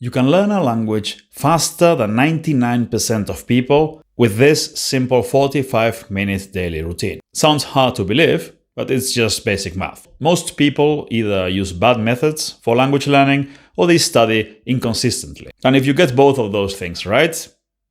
You can learn a language faster than 99% of people with this simple 45-minute daily routine. Sounds hard to believe, but it's just basic math. Most people either use bad methods for language learning or they study inconsistently. And if you get both of those things right,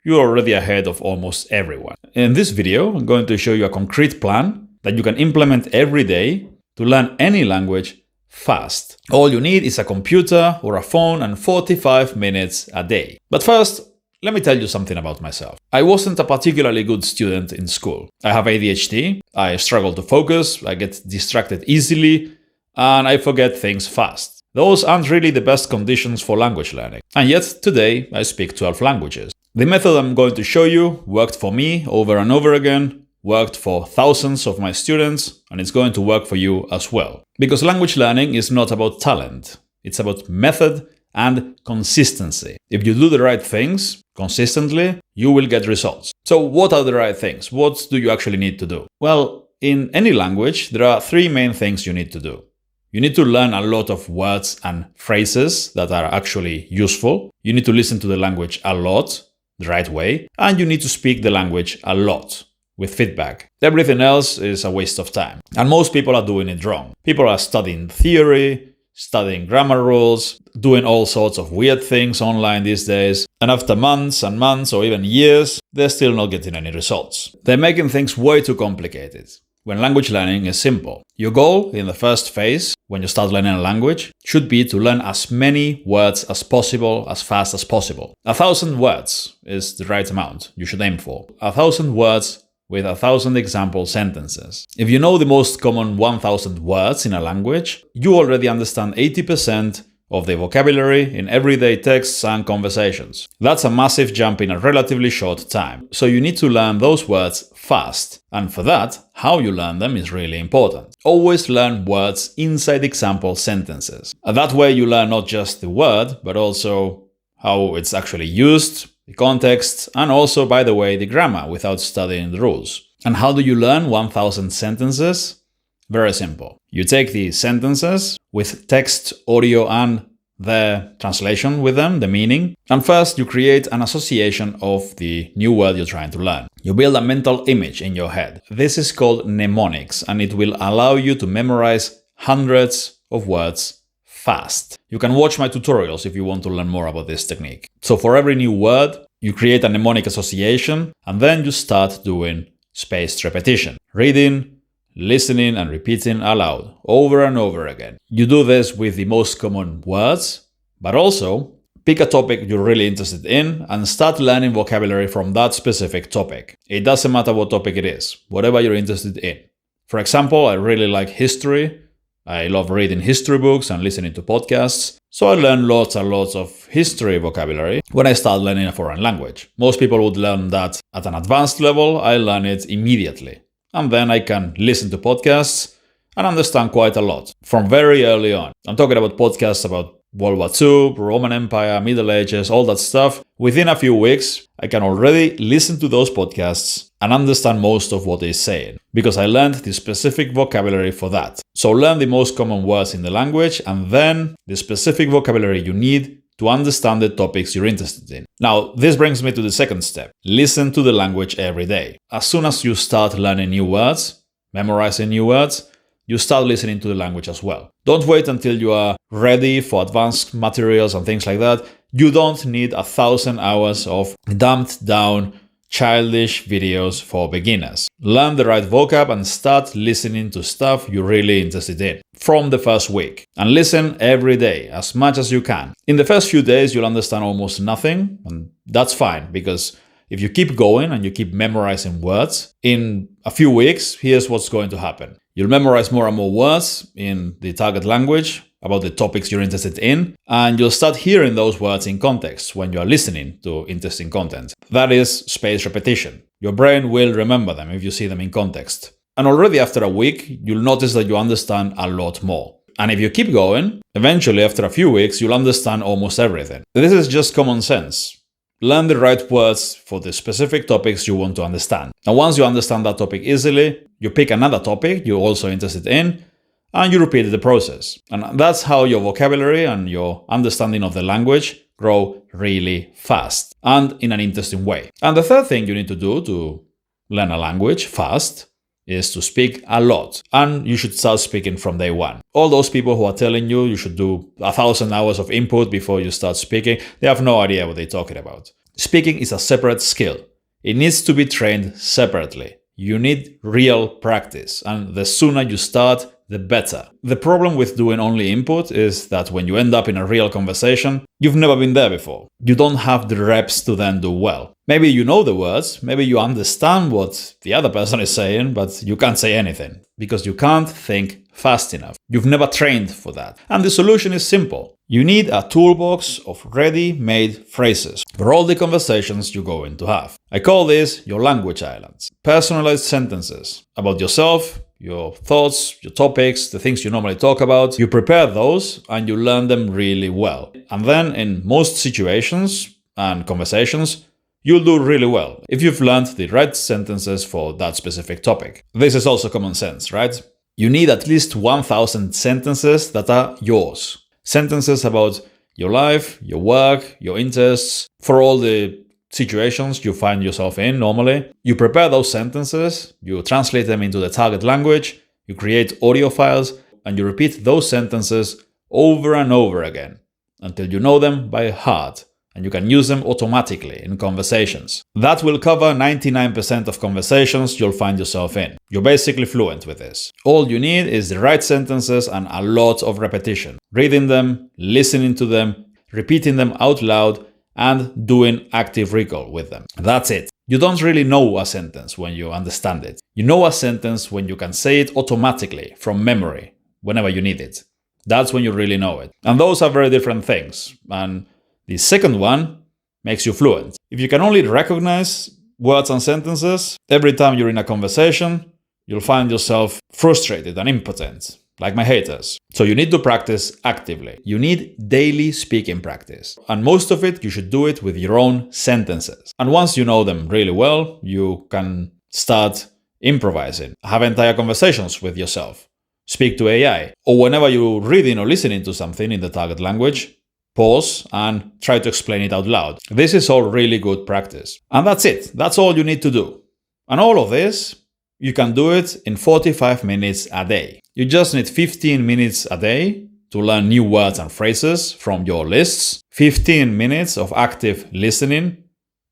you're already ahead of almost everyone. In this video, I'm going to show you a concrete plan that you can implement every day to learn any language fast. All you need is a computer or a phone and 45 minutes a day. But first, let me tell you something about myself. I wasn't a particularly good student in school. I have ADHD, I struggle to focus, I get distracted easily, and I forget things fast. Those aren't really the best conditions for language learning. And yet, today, I speak 12 languages. The method I'm going to show you worked for me over and over again, worked for thousands of my students, and it's going to work for you as well. Because language learning is not about talent, it's about method and consistency. If you do the right things consistently, you will get results. So what are the right things? What do you actually need to do? Well, in any language, there are three main things you need to do. You need to learn a lot of words and phrases that are actually useful. You need to listen to the language a lot, the right way, and you need to speak the language a lot with feedback. Everything else is a waste of time. And most people are doing it wrong. People are studying theory, studying grammar rules, doing all sorts of weird things online these days. And after months and months or even years, they're still not getting any results. They're making things way too complicated when language learning is simple. Your goal in the first phase, when you start learning a language, should be to learn as many words as possible, as fast as possible. 1,000 words is the right amount you should aim for. 1,000 words with 1,000 example sentences. If you know the most common 1,000 words in a language, you already understand 80% of the vocabulary in everyday texts and conversations. That's a massive jump in a relatively short time. So you need to learn those words fast. And for that, how you learn them is really important. Always learn words inside example sentences. And that way you learn not just the word, but also how it's actually used, the context, and also, by the way, the grammar without studying the rules. And how do you learn 1,000 sentences? Very simple. You take the sentences with text, audio, and the translation with them, the meaning. And first, you create an association of the new word you're trying to learn. You build a mental image in your head. This is called mnemonics, and it will allow you to memorize hundreds of words fast. You can watch my tutorials if you want to learn more about this technique. So for every new word, you create a mnemonic association, and then you start doing spaced repetition. Reading, listening and repeating aloud over and over again. You do this with the most common words, but also pick a topic you're really interested in and start learning vocabulary from that specific topic. It doesn't matter what topic it is, whatever you're interested in. For example, I really like history. I love reading history books and listening to podcasts. So I learn lots and lots of history vocabulary when I start learning a foreign language. Most people would learn that at an advanced level. I learn it immediately. And then I can listen to podcasts and understand quite a lot from very early on. I'm talking about podcasts about World War II, Roman Empire, Middle Ages, all that stuff. Within a few weeks, I can already listen to those podcasts and understand most of what they're saying because I learned the specific vocabulary for that. So learn the most common words in the language and then the specific vocabulary you need to understand the topics you're interested in. Now, this brings me to the second step. Listen to the language every day. As soon as you start learning new words, memorizing new words, you start listening to the language as well. Don't wait until you are ready for advanced materials and things like that. You don't need 1,000 hours of dumbed down childish videos for beginners. Learn the right vocab and start listening to stuff you're really interested in from the first week. And listen every day, as much as you can. In the first few days, you'll understand almost nothing, and that's fine, because if you keep going and you keep memorizing words, in a few weeks, here's what's going to happen. You'll memorize more and more words in the target language about the topics you're interested in, and you'll start hearing those words in context when you are listening to interesting content. That is spaced repetition. Your brain will remember them if you see them in context. And already after a week, you'll notice that you understand a lot more. And if you keep going, eventually after a few weeks, you'll understand almost everything. This is just common sense. Learn the right words for the specific topics you want to understand. And once you understand that topic easily, you pick another topic you're also interested in, and you repeat the process. And that's how your vocabulary and your understanding of the language grow really fast and in an interesting way. And the third thing you need to do to learn a language fast is to speak a lot. And you should start speaking from day one. All those people who are telling you should do 1,000 hours of input before you start speaking, they have no idea what they're talking about. Speaking is a separate skill. It needs to be trained separately. You need real practice, and the sooner you start, the better. The problem with doing only input is that when you end up in a real conversation, you've never been there before. You don't have the reps to then do well. Maybe you know the words, maybe you understand what the other person is saying, but you can't say anything because you can't think fast enough. You've never trained for that. And the solution is simple. You need a toolbox of ready-made phrases for all the conversations you're going to have. I call this your language islands. Personalized sentences about yourself, your thoughts, your topics, the things you normally talk about. You prepare those and you learn them really well. And then in most situations and conversations, you'll do really well if you've learned the right sentences for that specific topic. This is also common sense, right? You need at least 1,000 sentences that are yours. Sentences about your life, your work, your interests, for all the situations you find yourself in normally. You prepare those sentences, you translate them into the target language, you create audio files, and you repeat those sentences over and over again until you know them by heart and you can use them automatically in conversations. That will cover 99% of conversations you'll find yourself in. You're basically fluent with this. All you need is the right sentences and a lot of repetition. Reading them, listening to them, repeating them out loud, and doing active recall with them. That's it. You don't really know a sentence when you understand it. You know a sentence when you can say it automatically from memory whenever you need it. That's when you really know it. And those are very different things. And the second one makes you fluent. If you can only recognize words and sentences, every time you're in a conversation, you'll find yourself frustrated and impotent, like my haters. So you need to practice actively. You need daily speaking practice. And most of it, you should do it with your own sentences. And once you know them really well, you can start improvising, have entire conversations with yourself, speak to AI, or whenever you're reading or listening to something in the target language, pause and try to explain it out loud. This is all really good practice. And that's it. That's all you need to do. And all of this, you can do it in 45 minutes a day. You just need 15 minutes a day to learn new words and phrases from your lists, 15 minutes of active listening,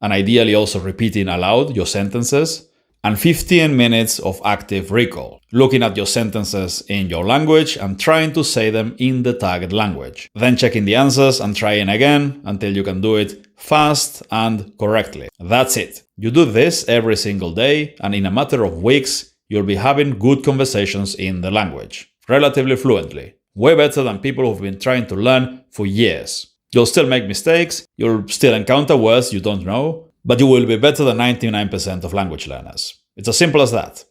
and ideally also repeating aloud your sentences, and 15 minutes of active recall, looking at your sentences in your language and trying to say them in the target language. Then checking the answers and trying again until you can do it fast and correctly. That's it. You do this every single day, and in a matter of weeks, you'll be having good conversations in the language, relatively fluently. Way better than people who've been trying to learn for years. You'll still make mistakes, you'll still encounter words you don't know, but you will be better than 99% of language learners. It's as simple as that.